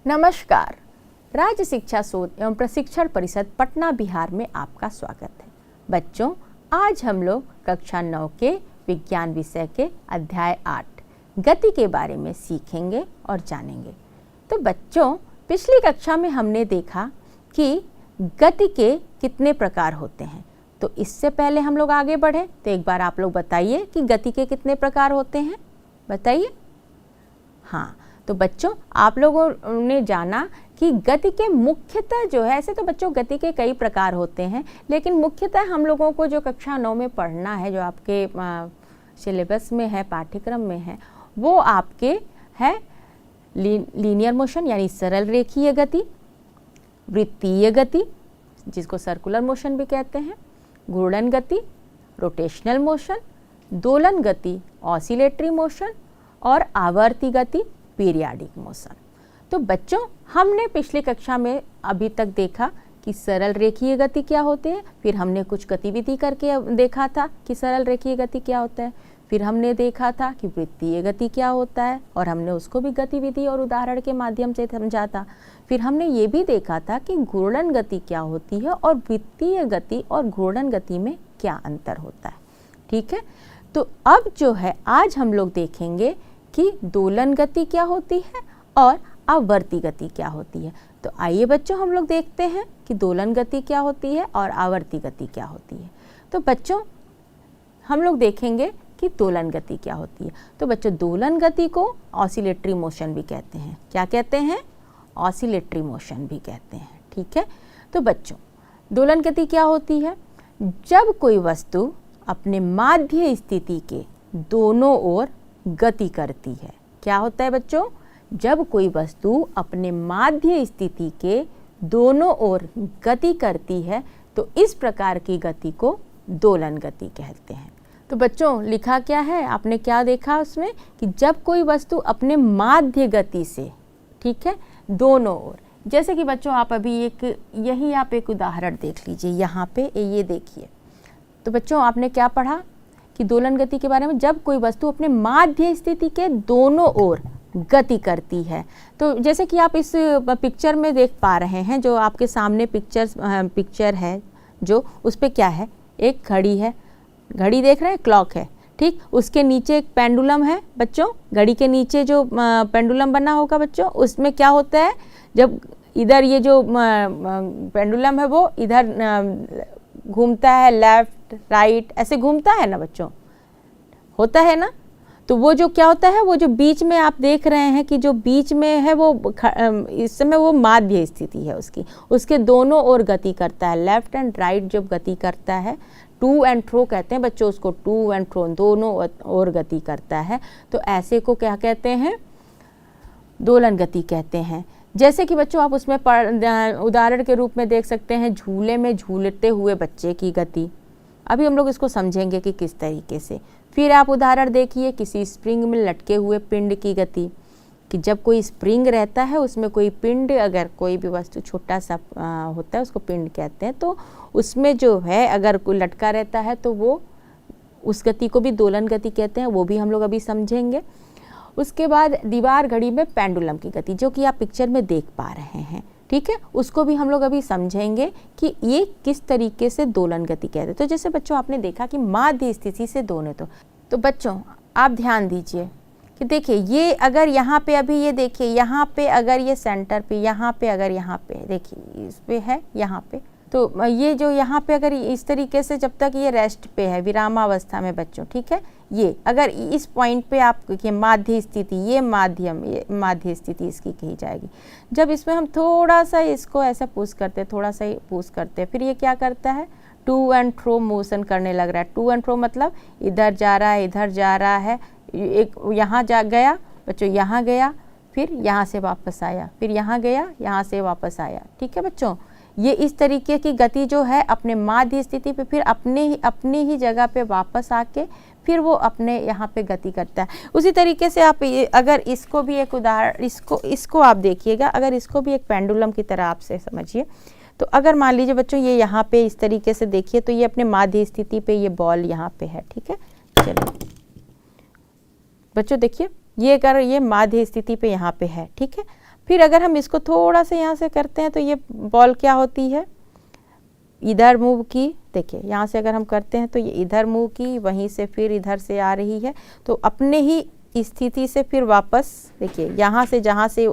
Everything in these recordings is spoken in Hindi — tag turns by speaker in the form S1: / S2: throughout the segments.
S1: नमस्कार। राज्य शिक्षा शोध एवं प्रशिक्षण परिषद पटना बिहार में आपका स्वागत है। बच्चों, आज हम लोग कक्षा 9 के विज्ञान विषय के अध्याय 8 गति के बारे में सीखेंगे और जानेंगे। तो बच्चों, पिछली कक्षा में हमने देखा कि गति के कितने प्रकार होते हैं। तो इससे पहले हम लोग आगे बढ़े तो एक बार आप लोग बताइए कि गति के कितने प्रकार होते हैं, बताइए। हाँ, तो बच्चों, आप लोगों ने जाना कि गति के मुख्यतः जो है, ऐसे तो बच्चों गति के कई प्रकार होते हैं, लेकिन मुख्यतः हम लोगों को जो कक्षा 9 में पढ़ना है, जो आपके सिलेबस में है, पाठ्यक्रम में है, वो आपके है लीनियर मोशन यानी सरल रेखीय गति, वृत्तीय गति जिसको सर्कुलर मोशन भी कहते हैं, घूर्णन गति, रोटेशनल मोशन, दोलन गति, ऑसिलेटरी मोशन और आवर्ती गति, पीरियाडिक मोशन। तो बच्चों, हमने पिछली कक्षा में अभी तक देखा कि सरल रेखीय गति क्या होती है, फिर हमने कुछ गतिविधि करके देखा था कि सरल रेखीय गति क्या होता है, फिर हमने देखा था कि वृत्तीय गति क्या होता है और हमने उसको भी गतिविधि और उदाहरण के माध्यम से समझा था। फिर हमने ये भी देखा था कि घूर्णन गति क्या होती है और वृत्तीय गति और घूर्णन गति में क्या अंतर होता है। ठीक है, तो अब जो है आज हम लोग देखेंगे कि दोलन गति क्या होती है और आवर्ती गति क्या होती है। तो आइए बच्चों, हम लोग देखते हैं कि दोलन गति क्या होती है और आवर्ती गति क्या होती है। तो बच्चों, हम लोग देखेंगे कि दोलन गति क्या होती है। तो बच्चों, दोलन गति को ऑसिलेटरी मोशन भी कहते हैं। क्या कहते हैं? ऑसिलेटरी मोशन भी कहते हैं। ठीक है, तो बच्चों, दोलन गति क्या होती है? जब कोई वस्तु अपने माध्य स्थिति के दोनों ओर गति करती है। क्या होता है बच्चों? जब कोई वस्तु अपने माध्य स्थिति के दोनों ओर गति करती है तो इस प्रकार की गति को दोलन गति कहते हैं। तो बच्चों, लिखा क्या है, आपने क्या देखा उसमें कि जब कोई वस्तु अपने माध्य गति से, ठीक है, दोनों ओर, जैसे कि बच्चों आप अभी यही आप एक उदाहरण देख लीजिए, यहाँ पे ये देखिए। तो बच्चों, आपने क्या पढ़ा कि दोलन गति के बारे में, जब कोई वस्तु अपने माध्य स्थिति के दोनों ओर गति करती है। तो जैसे कि आप इस पिक्चर में देख पा रहे हैं, जो आपके सामने पिक्चर है, जो उस पे क्या है, एक घड़ी है, घड़ी देख रहे हैं, क्लॉक है, ठीक। उसके नीचे एक पेंडुलम है बच्चों, घड़ी के नीचे जो पेंडुलम बना होगा बच्चों, उसमें क्या होता है, जब इधर ये जो पेंडुलम है वो इधर घूमता है, लेफ्ट राइट ऐसे घूमता है ना बच्चों, होता है ना। तो वो जो क्या होता है, वो जो बीच में आप देख रहे हैं कि जो बीच में है वो इस समय वो माध्य स्थिति है उसकी, उसके दोनों ओर गति करता है, लेफ्ट एंड राइट जब गति करता है, टू एंड फ्रो कहते हैं बच्चों उसको, टू एंड फ्रो दोनों ओर गति करता है। तो ऐसे को क्या कहते हैं? दोलन गति कहते हैं। जैसे कि बच्चों आप उसमें उदाहरण के रूप में देख सकते हैं, झूले में झूलते हुए बच्चे की गति। अभी हम लोग इसको समझेंगे कि किस तरीके से। फिर आप उदाहरण देखिए, किसी स्प्रिंग में लटके हुए पिंड की गति, कि जब कोई स्प्रिंग रहता है उसमें कोई पिंड, अगर कोई भी वस्तु छोटा सा होता है उसको पिंड कहते हैं, तो उसमें जो है अगर कोई लटका रहता है तो वो उस गति को भी दोलन गति कहते हैं, वो भी हम लोग अभी समझेंगे। उसके बाद दीवार घड़ी में पेंडुलम की गति, जो कि आप पिक्चर में देख पा रहे हैं, ठीक है, उसको भी हम लोग अभी समझेंगे कि ये किस तरीके से दोलन गति कहते हैं। तो जैसे बच्चों आपने देखा कि माध्य स्थिति से दोनों, तो बच्चों आप ध्यान दीजिए कि देखिए, ये अगर यहाँ पे अभी ये देखिए, यहाँ पे अगर ये सेंटर पे, यहाँ पे अगर यहाँ पे देखिए इस पे है, यहाँ पे, तो ये जो यहाँ पे अगर इस तरीके से जब तक ये रेस्ट पे है, विरामावस्था में बच्चों, ठीक है, ये अगर इस पॉइंट पे आप ये माध्य स्थिति, ये माध्य स्थिति इसकी कही जाएगी। जब इसमें हम थोड़ा सा इसको ऐसा पुश करते हैं, थोड़ा सा पुश करते हैं, फिर ये क्या करता है, टू एंड फ्रो मोशन करने लग रहा है। टू एंड फ्रो मतलब इधर जा रहा है, इधर जा रहा है, एक यहाँ जा गया बच्चों, यहाँ गया, फिर यहाँ से वापस आया, फिर यहाँ गया, यहाँ से वापस आया। ठीक है बच्चों, ये इस तरीके की गति जो है अपने माध्य स्थिति पे फिर अपनी ही जगह पे वापस आके फिर वो अपने यहाँ पे गति करता है। उसी तरीके से आप अगर इसको भी एक उदाहरण, इसको आप देखिएगा, अगर इसको भी एक पेंडुलम की तरह आपसे समझिए, तो अगर मान लीजिए बच्चों ये यहाँ पे इस तरीके से देखिए, तो ये अपने माध्य स्थिति पे ये बॉल यहाँ पे है, ठीक है। चलिए बच्चों देखिए, ये अगर ये माध्य स्थिति पे यहाँ पे है, ठीक है, फिर अगर हम इसको थोड़ा सा यहाँ से करते हैं तो ये बॉल क्या होती है, इधर मूव की। देखिए यहाँ से अगर हम करते हैं तो ये इधर मूव की, वहीं से फिर इधर से आ रही है, तो अपने ही स्थिति से फिर वापस देखिए यहाँ से जहाँ से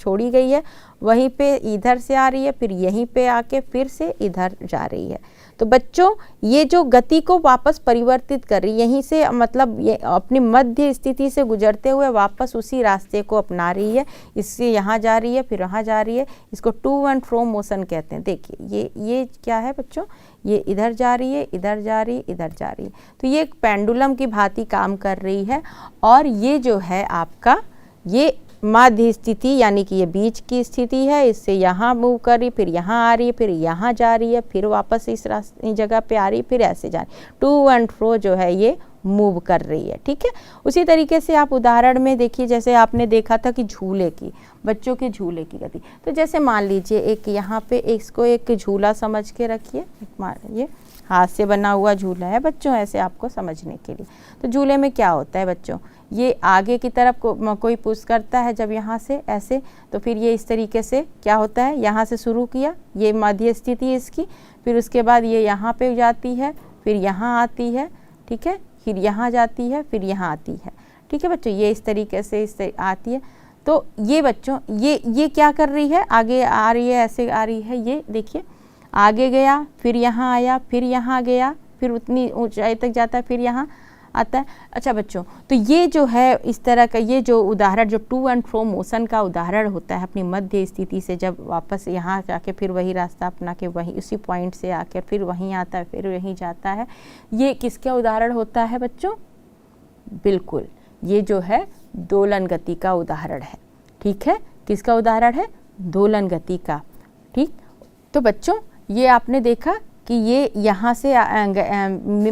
S1: छोड़ी गई है वहीं पे इधर से आ रही है, फिर यहीं पे आके फिर से इधर जा रही है। तो बच्चों ये जो गति को वापस परिवर्तित कर रही है, यहीं से मतलब ये अपनी मध्य स्थिति से गुजरते हुए वापस उसी रास्ते को अपना रही है, इससे यहाँ जा रही है फिर वहाँ जा रही है। इसको टू एंड फ्रो मोशन कहते हैं। देखिए ये क्या है बच्चों, ये इधर जा रही है, इधर जा रही है, इधर जा रही है। तो ये एक पेंडुलम की भांति काम कर रही है। और ये जो है आपका ये माध्य स्थिति यानी कि ये बीच की स्थिति है, इससे यहाँ मूव कर रही, फिर यहाँ आ रही है, फिर यहाँ जा रही है, फिर वापस इस जगह पे आ रही है, फिर ऐसे जा रही है। टू एंड फ्रो जो है ये मूव कर रही है। ठीक है, उसी तरीके से आप उदाहरण में देखिए, जैसे आपने देखा था कि झूले की, बच्चों के झूले की गति। तो जैसे मान लीजिए एक यहाँ पे इसको एक झूला समझ के रखिए, ये हाथ से बना हुआ झूला है बच्चों, ऐसे आपको समझने के लिए। तो झूले में क्या होता है बच्चों, ये आगे की तरफ कोई पुश करता है जब यहाँ से ऐसे, तो फिर ये इस तरीके से क्या होता है, यहाँ से शुरू किया, ये मध्य स्थिति है इसकी, फिर उसके बाद ये यहाँ पे जाती है, फिर यहाँ आती है, ठीक है, फिर यहाँ जाती है, फिर यहाँ आती है। ठीक है बच्चों, ये इस तरीके से आती है। तो ये बच्चों ये क्या कर रही है, आगे आ रही है, ऐसे आ रही है, ये देखिए आगे गया, फिर यहाँ आया, फिर यहाँ गया, फिर उतनी ऊंचाई तक जाता है, फिर यहाँ आता है। अच्छा बच्चों, तो ये जो है इस तरह का ये जो उदाहरण जो टू एंड फ्रो मोशन का उदाहरण होता है, अपनी मध्य स्थिति से जब वापस यहाँ जाके फिर वही रास्ता अपना के वहीं उसी पॉइंट से आकर फिर वहीं आता है, फिर वहीं जाता है, ये किसका उदाहरण होता है बच्चों? बिल्कुल, ये जो है दोलन गति का उदाहरण है। ठीक है, किसका उदाहरण है? दोलन गति का। ठीक, तो बच्चों ये आपने देखा कि ये यहाँ से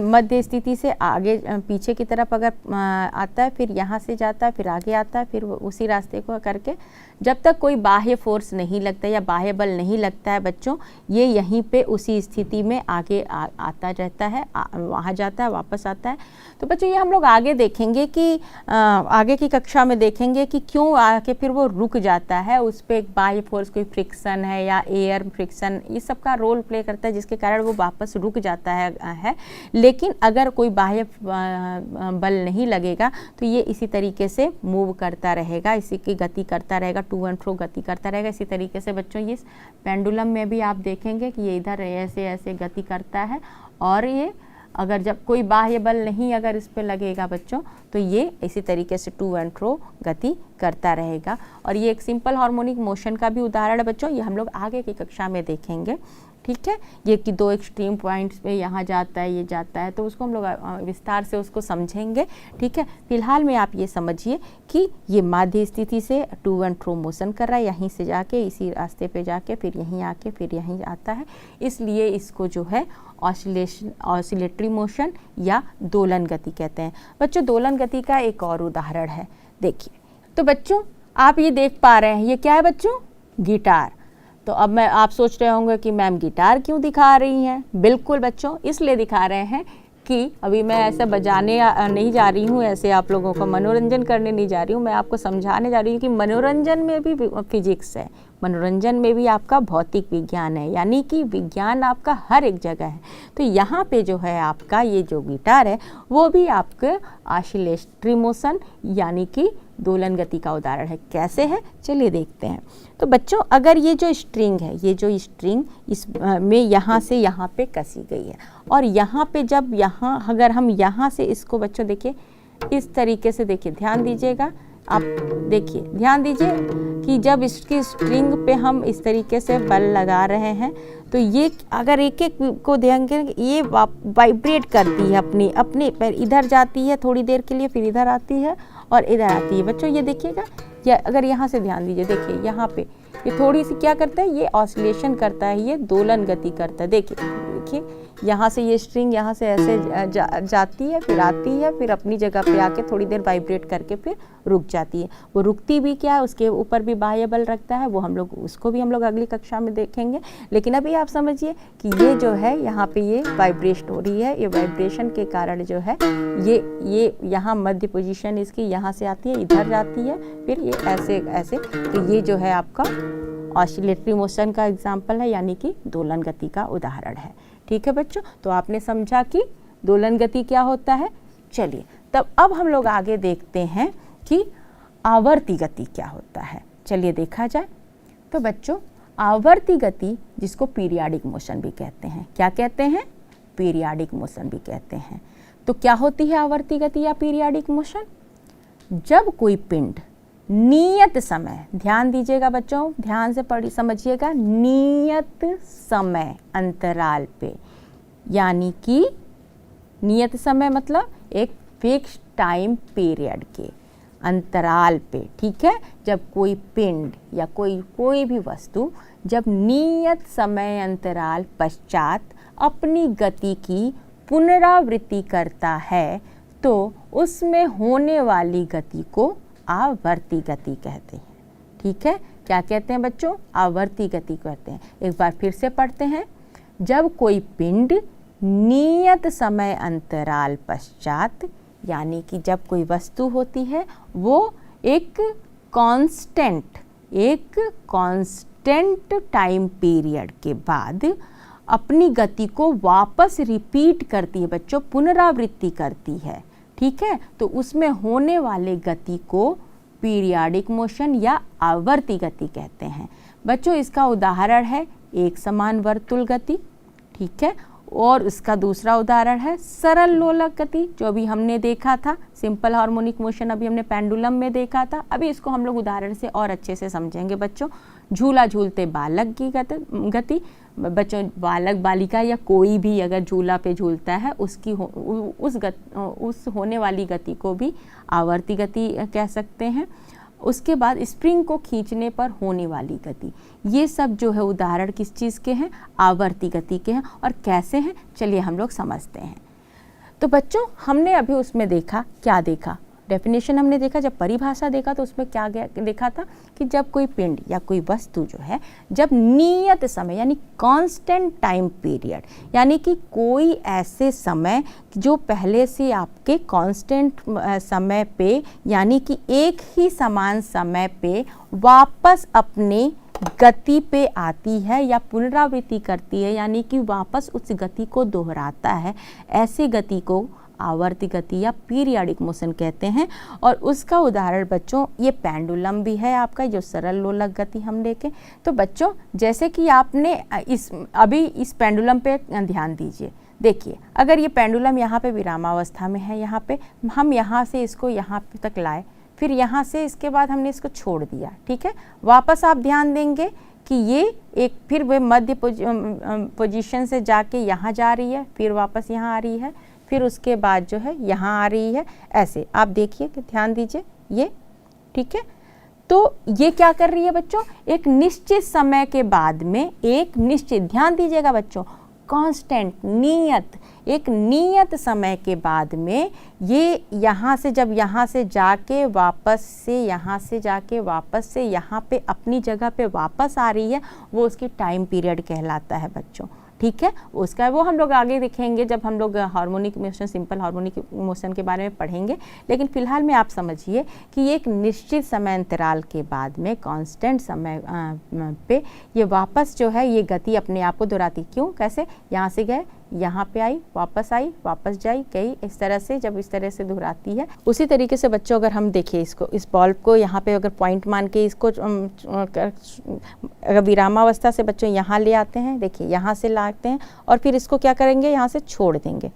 S1: मध्य स्थिति से आगे पीछे की तरफ अगर आता है, फिर यहाँ से जाता है, फिर आगे आता है, फिर उसी रास्ते को करके जब तक कोई बाह्य फोर्स नहीं लगता या बाह्य बल नहीं लगता है बच्चों, ये यहीं पे उसी स्थिति में आगे आता रहता है, वहाँ जाता है, वापस आता है। तो बच्चों ये हम लोग आगे देखेंगे कि आगे की कक्षा में देखेंगे कि क्यों आके फिर वो रुक जाता है, उस पर एक बाह्य फोर्स, कोई फ्रिक्शन है या एयर फ्रिक्शन, ये सब का रोल प्ले करता है जिसके कारण वो वापस रुक जाता है। लेकिन अगर कोई बाह्य बल नहीं लगेगा तो ये इसी तरीके से मूव करता रहेगा, इसी की गति करता रहेगा, टू एंड फ्रो गति करता रहेगा। इसी तरीके से बच्चों ये पेंडुलम में भी आप देखेंगे कि ये इधर ऐसे ऐसे गति करता है, और ये अगर जब कोई बाह्य बल नहीं अगर इस पे लगेगा बच्चों, तो ये इसी तरीके से टू एंड फ्रो गति करता रहेगा। और ये एक सिंपल हार्मोनिक मोशन का भी उदाहरण है बच्चों, ये हम लोग आगे की कक्षा में देखेंगे। ठीक है, ये कि दो एक्सट्रीम पॉइंट्स पे यहाँ जाता है, ये जाता है, तो उसको हम लोग विस्तार से उसको समझेंगे। ठीक है, फिलहाल में आप ये समझिए कि ये माध्य स्थिति से टू एंड फ्रो मोशन कर रहा है, यहीं से जाके इसी रास्ते पे जाके फिर यहीं आके फिर यहीं आता है, इसलिए इसको जो है ऑसिलेटरी मोशन या दोलन गति कहते हैं। बच्चों दोलन गति का एक और उदाहरण है, देखिए। तो बच्चों आप ये देख पा रहे हैं, ये क्या है बच्चों? गिटार। तो अब आप सोच रहे होंगे कि मैम गिटार क्यों दिखा रही हैं? बिल्कुल बच्चों, इसलिए दिखा रहे हैं कि अभी मैं ऐसे बजाने नहीं जा रही हूँ, ऐसे आप लोगों का मनोरंजन करने नहीं जा रही हूँ, मैं आपको समझाने जा रही हूँ कि मनोरंजन में भी फिजिक्स है, मनोरंजन में भी आपका भौतिक विज्ञान है, यानी कि विज्ञान आपका हर एक जगह है। तो यहाँ पे जो है आपका ये जो गिटार है वो भी आपके ऑसिलेटरी मोशन यानी कि दोलन गति का उदाहरण है। कैसे है चलिए देखते हैं। तो बच्चों अगर ये जो स्ट्रिंग है, ये जो स्ट्रिंग इस में यहाँ से यहाँ पे कसी गई है, और यहाँ पे जब यहाँ अगर हम यहाँ से इसको बच्चों देखिए इस तरीके से, देखिए ध्यान दीजिएगा, आप देखिए ध्यान दीजिए कि जब इसकी स्ट्रिंग पे हम इस तरीके से बल लगा रहे हैं तो ये अगर एक एक को ध्यान करें, ये वाइब्रेट करती है अपने पैर, इधर जाती है थोड़ी देर के लिए, फिर इधर आती है और इधर आती है। बच्चों ये देखिएगा, या अगर यहाँ से ध्यान दीजिए, देखिए यहाँ पे ये थोड़ी सी क्या करता है, ये ऑसिलेशन करता है, ये दोलन गति करता है। देखिए देखिए यहाँ से ये स्ट्रिंग यहाँ से ऐसे जाती है, फिर आती है, फिर अपनी जगह पे आके थोड़ी देर वाइब्रेट करके फिर रुक जाती है। वो रुकती भी क्या है, उसके ऊपर भी बाह्य बल रखता है, वो हम लोग उसको भी हम लोग अगली कक्षा में देखेंगे। लेकिन अभी आप समझिए कि ये जो है यहाँ पे ये वाइब्रेशन हो रही है, ये वाइब्रेशन के कारण जो है ये यहाँ मध्य पोजीशन इसकी यहाँ से आती है, इधर जाती है, फिर ये ऐसे ऐसे, तो ये जो है आपका ऑसिलेटरी मोशन का एग्जाम्पल है, यानी कि दोलन गति का उदाहरण है। ठीक है बच्चों, तो आपने समझा कि दोलन गति क्या होता है। चलिए तब अब हम लोग आगे देखते हैं कि आवर्ती गति क्या होता है। चलिए देखा जाए। तो बच्चों आवर्ती गति, जिसको पीरियाडिक मोशन भी कहते हैं, क्या कहते हैं, पीरियाडिक मोशन भी कहते हैं। तो क्या होती है आवर्ती गति या पीरियाडिक मोशन? जब कोई पिंड नियत समय, ध्यान दीजिएगा बच्चों, ध्यान से पढ़ी समझिएगा, नियत समय अंतराल पे, यानी कि नियत समय मतलब एक फिक्स टाइम पीरियड के अंतराल पे, ठीक है, जब कोई पिंड या कोई भी वस्तु जब नियत समय अंतराल पश्चात अपनी गति की पुनरावृत्ति करता है तो उसमें होने वाली गति को आवर्ती गति कहते हैं। ठीक है, क्या कहते हैं बच्चों? आवर्ती गति कहते हैं। एक बार फिर से पढ़ते हैं। जब कोई पिंड नियत समय अंतराल पश्चात, यानी कि जब कोई वस्तु होती है वो एक कांस्टेंट टाइम पीरियड के बाद अपनी गति को वापस रिपीट करती है बच्चों, पुनरावृत्ति करती है। ठीक है, तो उसमें होने वाले गति को पीरियाडिक मोशन या आवर्ती गति कहते हैं। बच्चों इसका उदाहरण है एक समान वर्तुल गति, ठीक है, और उसका दूसरा उदाहरण है सरल लोलक गति, जो अभी हमने देखा था, सिंपल हार्मोनिक मोशन अभी हमने पेंडुलम में देखा था। अभी इसको हम लोग उदाहरण से और अच्छे से समझेंगे बच्चों। झूला झूलते बालक की गति, बच्चों बालक बालिका या कोई भी अगर झूला पे झूलता है उसकी उस होने वाली गति को भी आवर्ती गति कह सकते हैं। उसके बाद स्प्रिंग को खींचने पर होने वाली गति, ये सब जो है उदाहरण किस चीज़ के हैं? आवर्ती गति के हैं। और कैसे हैं चलिए हम लोग समझते हैं। तो बच्चों हमने अभी उसमें देखा, क्या देखा? डेफिनेशन हमने देखा, जब परिभाषा देखा तो उसमें क्या देखा था कि जब कोई पिंड या कोई वस्तु जो है जब नियत समय यानी कांस्टेंट टाइम पीरियड, यानी कि कोई ऐसे समय जो पहले से आपके कांस्टेंट समय पे यानी कि एक ही समान समय पे वापस अपने गति पे आती है या पुनरावृत्ति करती है, यानी कि वापस उस गति को दोहराता है, ऐसे गति को आवर्ती गति या पीरियाडिक मोशन कहते हैं। और उसका उदाहरण बच्चों ये पेंडुलम भी है आपका, जो सरल लोलक गति हम देखें। तो बच्चों जैसे कि आपने इस पेंडुलम पे ध्यान दीजिए। देखिए अगर ये पेंडुलम यहाँ पे विरामावस्था में है, यहाँ पे हम यहाँ से इसको यहाँ तक लाए, फिर यहाँ से इसके बाद हमने इसको छोड़ दिया, ठीक है, वापस आप ध्यान देंगे कि ये एक फिर वे मध्य पोजीशन से जाके यहाँ जा रही है, फिर वापस यहाँ आ रही है, फिर उसके बाद जो है यहाँ आ रही है, ऐसे आप देखिए कि ध्यान दीजिए ये, ठीक है। तो ये क्या कर रही है बच्चों? एक निश्चित समय के बाद में एक निश्चित, ध्यान दीजिएगा बच्चों, कांस्टेंट नियत, एक नियत समय के बाद में ये यहाँ से जब यहाँ से जाके वापस से यहाँ से जाके वापस से यहाँ पे अपनी जगह पे वापस आ रही है, वो उसकी टाइम पीरियड कहलाता है बच्चों, ठीक है। उसका वो हम लोग आगे देखेंगे जब हम लोग harmonic motion, simple harmonic motion के बारे में पढ़ेंगे। लेकिन फिलहाल में आप समझिए कि एक निश्चित समय अंतराल के बाद में कांस्टेंट समय पे ये वापस जो है ये गति अपने आप को दोहराती। क्यों? कैसे? यहाँ से गए, यहाँ पे आई, वापस जाई, गई, इस तरह से जब इस तरह से दोहराती है। उसी तरीके से बच्चों अगर हम देखिए इसको, इस बॉल्ब को यहाँ पे अगर पॉइंट मान के इसको अगर विरामावस्था से बच्चों यहाँ ले आते हैं, देखिए यहाँ से लाते हैं और फिर इसको क्या करेंगे, यहाँ से छोड़ देंगे।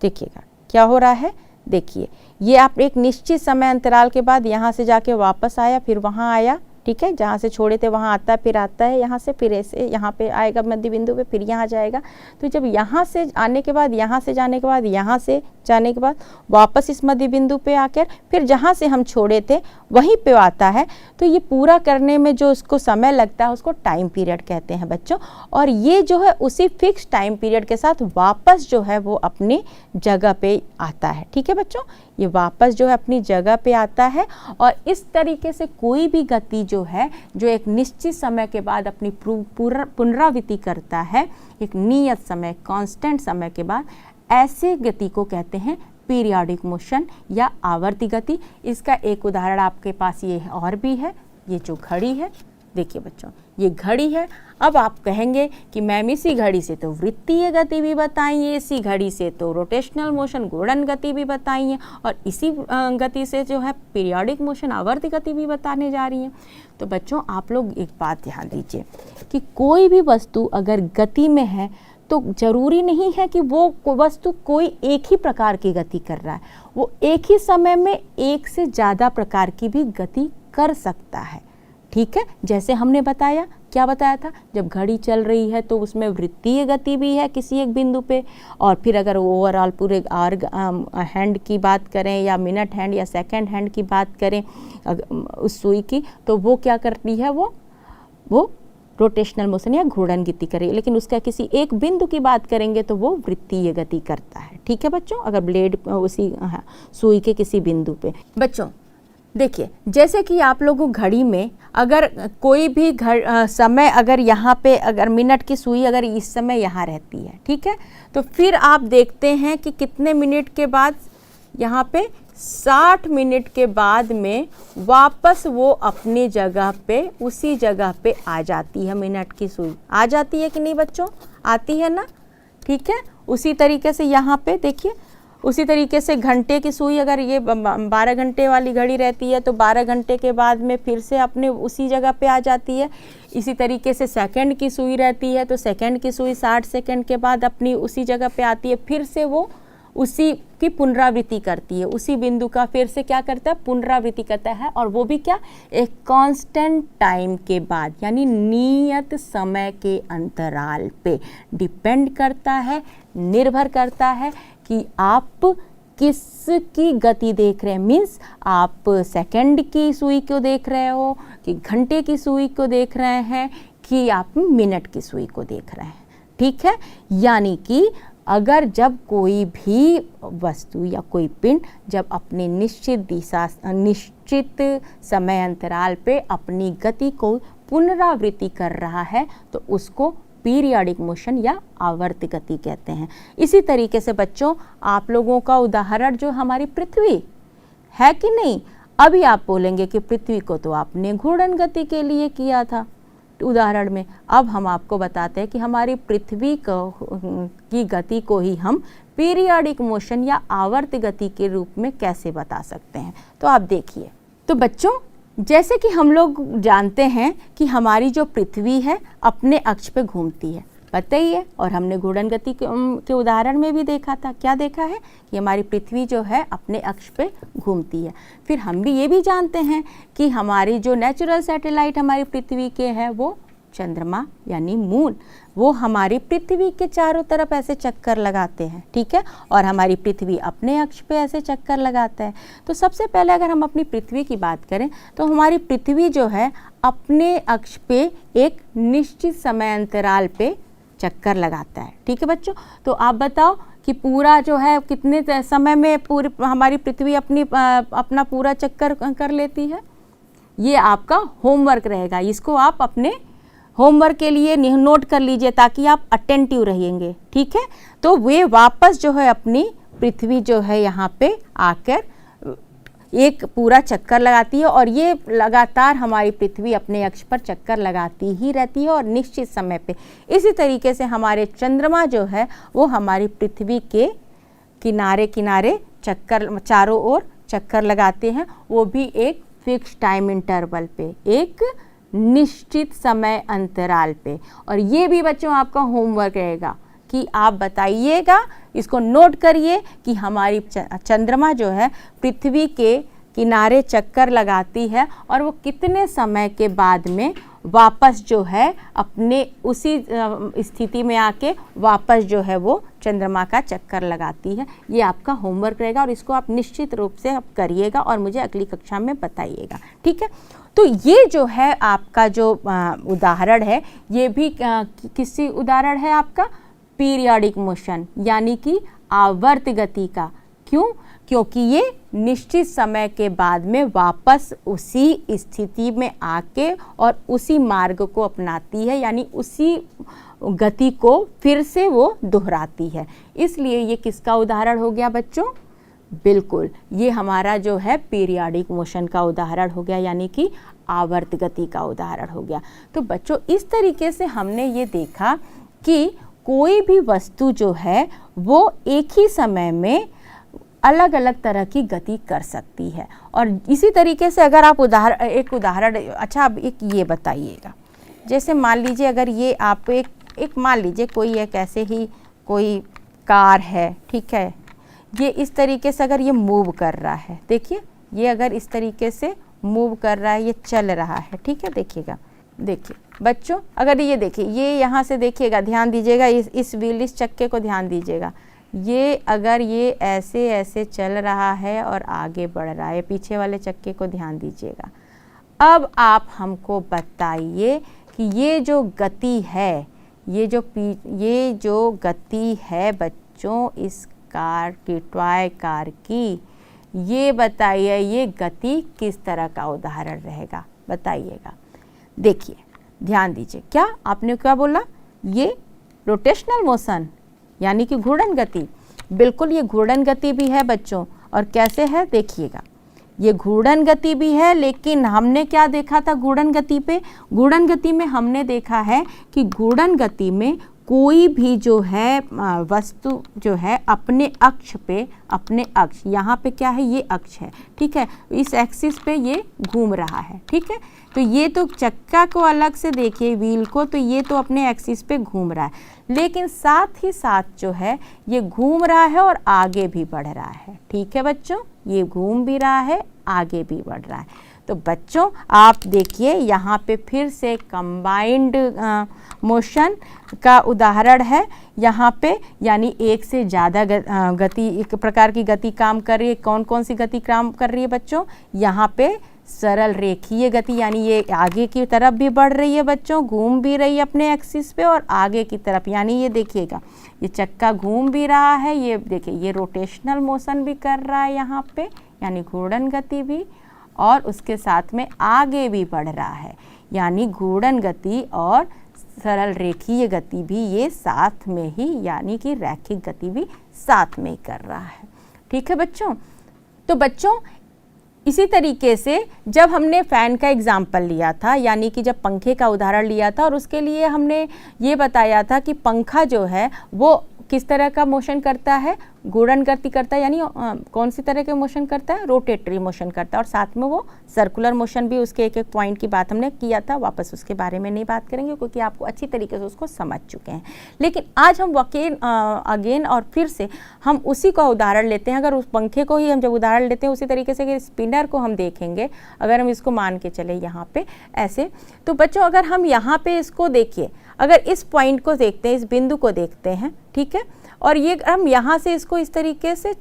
S1: देखिएगा क्या हो रहा है, देखिए ये आप एक निश्चित समय अंतराल के बाद यहाँ से जाके वापस आया, फिर वहाँ आया, ठीक है, जहाँ से छोड़े थे वहाँ आता है, फिर आता है यहाँ से, फिर ऐसे यहाँ पे आएगा मध्य बिंदु पे, फिर यहाँ जाएगा। तो जब यहाँ से आने के बाद, यहाँ से जाने के बाद यहाँ से जाने के बाद वापस इस मध्य बिंदु पे आकर फिर जहाँ से हम छोड़े थे वहीं पे आता है। तो ये पूरा करने में जो उसको समय लगता है उसको टाइम पीरियड कहते हैं बच्चों। और ये जो है उसी फिक्स टाइम पीरियड के साथ वापस जो है वो अपनी जगह पे आता है। ठीक है बच्चों, ये वापस जो है अपनी जगह पे आता है। और इस तरीके से कोई भी गति जो है जो एक निश्चित समय के बाद अपनी पुनरावृत्ति करता है, एक नियत समय कांस्टेंट समय के बाद, ऐसे गति को कहते हैं पीरियोडिक मोशन या आवर्ती गति। इसका एक उदाहरण आपके पास ये और भी है, ये जो घड़ी है, देखिए बच्चों ये घड़ी है। अब आप कहेंगे कि मैम इसी घड़ी से तो वृत्तीय गति भी बताइए, इसी घड़ी से तो रोटेशनल मोशन घूर्णन गति भी बताइए, और इसी गति से जो है पीरियोडिक मोशन आवर्ती गति भी बताने जा रही हैं। तो बच्चों आप लोग एक बात ध्यान दीजिए कि कोई भी वस्तु अगर गति में है तो जरूरी नहीं है कि वो वस्तु कोई एक ही प्रकार की गति कर रहा है, वो एक ही समय में एक से ज़्यादा प्रकार की भी गति कर सकता है। ठीक है, जैसे हमने बताया, क्या बताया था, जब घड़ी चल रही है तो उसमें वृत्तीय गति भी है किसी एक बिंदु पे, और फिर अगर ओवरऑल पूरे हैंड की बात करें या मिनट हैंड या सेकंड हैंड की बात करें उस सुई की, तो वो क्या करती है, वो रोटेशनल मोशन या घूर्णन गति करे। लेकिन उसका किसी एक बिंदु की बात करेंगे तो वो वृत्तीय गति करता है। ठीक है बच्चों, अगर ब्लेड उसी सुई के किसी बिंदु पे। बच्चों देखिए, जैसे कि आप लोगों घड़ी में अगर कोई भी समय अगर यहाँ पे अगर मिनट की सुई अगर इस समय यहाँ रहती है, ठीक है, तो फिर आप देखते हैं कि कितने मिनट के बाद यहाँ पे 60 मिनट के बाद में वापस वो अपनी जगह पे उसी जगह पे आ जाती है। मिनट की सुई आ जाती है कि नहीं बच्चों, आती है ना। ठीक है, उसी तरीके से यहाँ पे देखिए, उसी तरीके से घंटे की सुई अगर ये 12 घंटे वाली घड़ी रहती है तो 12 घंटे के बाद में फिर से अपने उसी जगह पे आ जाती है। इसी तरीके से सेकंड की सुई रहती है तो सेकंड की सुई 60 सेकंड के बाद अपनी उसी जगह पे आती है, फिर से वो उसी की पुनरावृत्ति करती है, उसी बिंदु का फिर से क्या करता है, पुनरावृत्ति करता है। और वो भी क्या, एक कांस्टेंट टाइम के बाद, यानी नियत समय के अंतराल पे डिपेंड करता है, निर्भर करता है कि आप किसकी गति देख रहे हैं। मीन्स आप सेकंड की सुई को देख रहे हो कि घंटे की सुई को देख रहे हैं कि आप मिनट की सुई को देख रहे हैं। ठीक है, यानी कि अगर जब कोई भी वस्तु या कोई पिंड जब अपने निश्चित समय अंतराल पे अपनी गति को पुनरावृत्ति कर रहा है तो उसको पीरियोडिक मोशन या आवर्त गति कहते हैं। इसी तरीके से बच्चों आप लोगों का उदाहरण जो हमारी पृथ्वी है कि नहीं, अभी आप बोलेंगे कि पृथ्वी को तो आपने घूर्णन गति के लिए किया था उदाहरण में। अब हम आपको बताते हैं कि हमारी पृथ्वी की गति को ही हम पीरियोडिक मोशन या आवर्त गति के रूप में कैसे बता सकते हैं। तो आप देखिए, तो बच्चों जैसे कि हम लोग जानते हैं कि हमारी जो पृथ्वी है अपने अक्ष पे घूमती है, पता ही है, और हमने घूर्णन गति के उदाहरण में भी देखा था। क्या देखा है कि हमारी पृथ्वी जो है अपने अक्ष पे घूमती है। फिर हम भी ये भी जानते हैं कि हमारी जो नेचुरल सैटेलाइट हमारी पृथ्वी के है वो चंद्रमा यानी मून, वो हमारी पृथ्वी के चारों तरफ ऐसे चक्कर लगाते हैं। ठीक है, और हमारी पृथ्वी अपने अक्ष पे ऐसे चक्कर लगाता है। तो सबसे पहले अगर हम अपनी पृथ्वी की बात करें तो हमारी पृथ्वी जो है अपने अक्ष पे एक निश्चित समय अंतराल पे चक्कर लगाता है। ठीक है बच्चों, तो आप बताओ कि पूरा जो है कितने समय में पूरी हमारी पृथ्वी अपना पूरा चक्कर कर लेती है। ये आपका होमवर्क रहेगा, इसको आप अपने होमवर्क के लिए नोट कर लीजिए ताकि आप अटेंटिव रहेंगे। ठीक है, तो वे वापस जो है अपनी पृथ्वी जो है यहाँ पे आकर एक पूरा चक्कर लगाती है, और ये लगातार हमारी पृथ्वी अपने अक्ष पर चक्कर लगाती ही रहती है और निश्चित समय पे। इसी तरीके से हमारे चंद्रमा जो है वो हमारी पृथ्वी के किनारे किनारे चक्कर चारों ओर चक्कर लगाते हैं, वो भी एक फिक्स टाइम इंटरवल पे, एक निश्चित समय अंतराल पे। और ये भी बच्चों आपका होमवर्क रहेगा कि आप बताइएगा, इसको नोट करिए कि हमारी चंद्रमा जो है पृथ्वी के किनारे चक्कर लगाती है और वो कितने समय के बाद में वापस जो है अपने उसी स्थिति में आके वापस जो है वो चंद्रमा का चक्कर लगाती है। ये आपका होमवर्क रहेगा और इसको आप निश्चित रूप से आप करिएगा और मुझे अगली कक्षा में बताइएगा, ठीक है। तो ये जो है आपका जो उदाहरण है, ये भी किसी उदाहरण है आपका पीरियाडिक मोशन यानी कि आवर्त गति का। क्यों? क्योंकि ये निश्चित समय के बाद में वापस उसी स्थिति में आके और उसी मार्ग को अपनाती है, यानी उसी गति को फिर से वो दोहराती है। इसलिए ये किसका उदाहरण हो गया बच्चों? बिल्कुल, ये हमारा जो है पीरियाडिक मोशन का उदाहरण हो गया, यानी कि आवर्त गति का उदाहरण हो गया। तो बच्चों इस तरीके से हमने ये देखा कि कोई भी वस्तु जो है वो एक ही समय में अलग अलग तरह की गति कर सकती है। और इसी तरीके से अगर आप एक उदाहरण अच्छा अब एक ये बताइएगा, जैसे मान लीजिए अगर ये आप एक मान लीजिए कोई एक ऐसे ही कोई कार है, ठीक है, ये इस तरीके से अगर ये मूव कर रहा है, देखिए ये अगर इस तरीके से मूव कर रहा है, ये चल रहा है, ठीक है, देखिएगा, देखिए बच्चों अगर ये देखिए ये यहाँ से देखिएगा, ध्यान दीजिएगा, इस व्हील इस चक्के को ध्यान दीजिएगा, ये अगर ये ऐसे ऐसे चल रहा है और आगे बढ़ रहा है, पीछे वाले चक्के को ध्यान दीजिएगा। अब आप हमको बताइए कि ये जो गति है, ये जो गति है बच्चों इस कार की, टॉय कार की, ये बताइए ये गति किस तरह का उदाहरण रहेगा, बताइएगा। देखिए ध्यान दीजिए, क्या आपने क्या बोला? ये रोटेशनल मोशन यानी कि घूर्णन गति। बिल्कुल ये घूर्णन गति भी है बच्चों, और कैसे है देखिएगा, ये घूर्णन गति भी है, लेकिन हमने क्या देखा था घूर्णन गति पे? घूर्णन गति में हमने देखा है कि घूर्णन गति में कोई भी जो है वस्तु जो है अपने अक्ष पे, अपने अक्ष यहाँ पे क्या है, ये अक्ष है, ठीक है, इस एक्सिस पे ये घूम रहा है, ठीक है। तो ये तो चक्का को अलग से देखिए, व्हील को, तो ये तो अपने एक्सिस पे घूम रहा है, लेकिन साथ ही साथ जो है ये घूम रहा है और आगे भी बढ़ रहा है, ठीक है बच्चों, ये घूम भी रहा है, आगे भी बढ़ रहा है। तो बच्चों आप देखिए यहाँ पे फिर से कंबाइंड मोशन का उदाहरण है यहाँ पे, यानी एक से ज़्यादा गति, एक प्रकार की गति काम कर रही है। कौन कौन सी गति काम कर रही है बच्चों? यहाँ पे सरल रेखीय गति, यानी ये आगे की तरफ भी बढ़ रही है बच्चों, घूम भी रही है अपने एक्सिस पे, और आगे की तरफ, यानी ये देखिएगा ये चक्का घूम भी रहा है, ये देखिए ये रोटेशनल मोशन भी कर रहा है यहाँ पे, यानी घूर्णन गति भी, और उसके साथ में आगे भी बढ़ रहा है, यानी घूर्णन गति और सरल रेखीय गति भी ये साथ में ही, यानी कि रैखिक गति भी साथ में ही कर रहा है, ठीक है बच्चों। तो बच्चों इसी तरीके से जब हमने फ़ैन का एग्जाम्पल लिया था, यानी कि जब पंखे का उदाहरण लिया था, और उसके लिए हमने ये बताया था कि पंखा जो है वो किस तरह का मोशन करता है, घूर्णन गति करता है, यानी कौन सी तरह के मोशन करता है, रोटेटरी मोशन करता है, और साथ में वो सर्कुलर मोशन भी, उसके एक एक पॉइंट की बात हमने किया था, वापस उसके बारे में नहीं बात करेंगे क्योंकि आपको अच्छी तरीके से उसको समझ चुके हैं। लेकिन आज हम अगेन और फिर से हम उसी का उदाहरण लेते हैं। अगर उस पंखे को ही हम जब उदाहरण लेते हैं, उसी तरीके से स्पिनर को हम देखेंगे, अगर हम इसको मान के चले यहाँ पे ऐसे, तो बच्चों अगर हम यहाँ पे इसको देखिए, अगर इस पॉइंट को देखते हैं, इस बिंदु को देखते हैं, ठीक है, और ये हम यहाँ से इसको इस तरीके से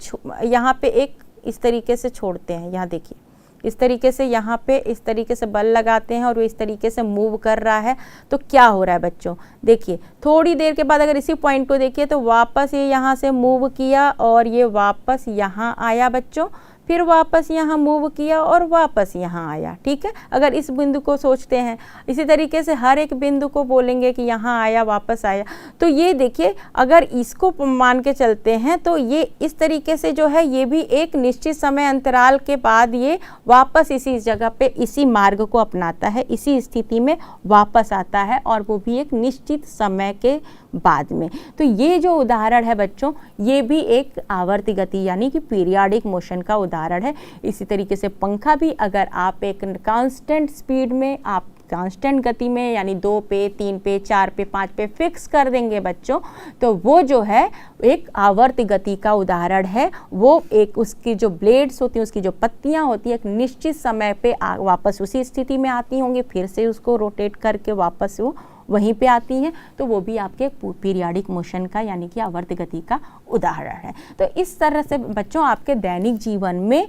S1: यहाँ पे एक इस तरीके से छोड़ते हैं, यहाँ देखिए इस तरीके से, यहाँ पे इस तरीके से बल लगाते हैं और वो इस तरीके से मूव कर रहा है, तो क्या हो रहा है बच्चों? देखिए थोड़ी देर के बाद अगर इसी पॉइंट को देखिए तो वापस ये यहाँ से मूव किया और ये वापस यहाँ आया बच्चों, फिर वापस यहाँ मूव किया और वापस यहाँ आया, ठीक है। अगर इस बिंदु को सोचते हैं, इसी तरीके से हर एक बिंदु को बोलेंगे कि यहाँ आया वापस आया, तो ये देखिए अगर इसको मान के चलते हैं तो ये इस तरीके से जो है ये भी एक निश्चित समय अंतराल के बाद ये वापस इसी जगह पे इसी मार्ग को अपनाता है, इसी स्थिति में वापस आता है, और वो भी एक निश्चित समय के बाद में। तो ये जो उदाहरण है बच्चों, ये भी एक आवर्ती गति यानी कि पीरियाडिक मोशन का उदाहरण है। इसी तरीके से पंखा भी, अगर आप एक कांस्टेंट स्पीड में आप कांस्टेंट गति में यानी 2 पे, 3 पे, 4 पे, 5 पे फिक्स कर देंगे बच्चों, तो वो जो है एक आवर्त गति का उदाहरण है। वो एक उसकी जो ब्लेड्स होती हैं, उसकी जो पत्तियां होती हैं, एक निश्चित समय पे वापस उसी स्थिति में आती होंगी, फिर से उसको रोटेट करके वापस वो वहीं पे आती हैं, तो वो भी आपके पीरियाडिक मोशन का यानी कि आवर्त गति का उदाहरण है। तो इस तरह से बच्चों आपके दैनिक जीवन में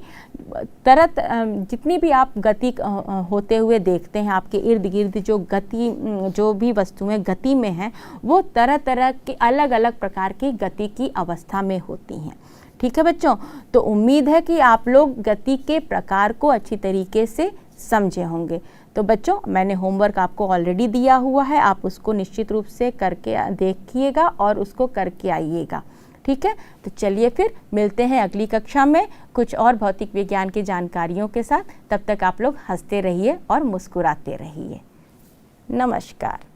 S1: जितनी भी आप गति होते हुए देखते हैं, आपके इर्द गिर्द जो भी वस्तुएं गति में हैं, वो तरह तरह की अलग अलग प्रकार की गति की अवस्था में होती हैं। ठीक है बच्चों, तो उम्मीद है कि आप लोग गति के प्रकार को अच्छी तरीके से समझे होंगे। तो बच्चों मैंने होमवर्क आपको ऑलरेडी दिया हुआ है, आप उसको निश्चित रूप से करके देखिएगा और उसको करके आइएगा। ठीक है, तो चलिए फिर मिलते हैं अगली कक्षा में कुछ और भौतिक विज्ञान की जानकारियों के साथ। तब तक आप लोग हंसते रहिए और मुस्कुराते रहिए। नमस्कार।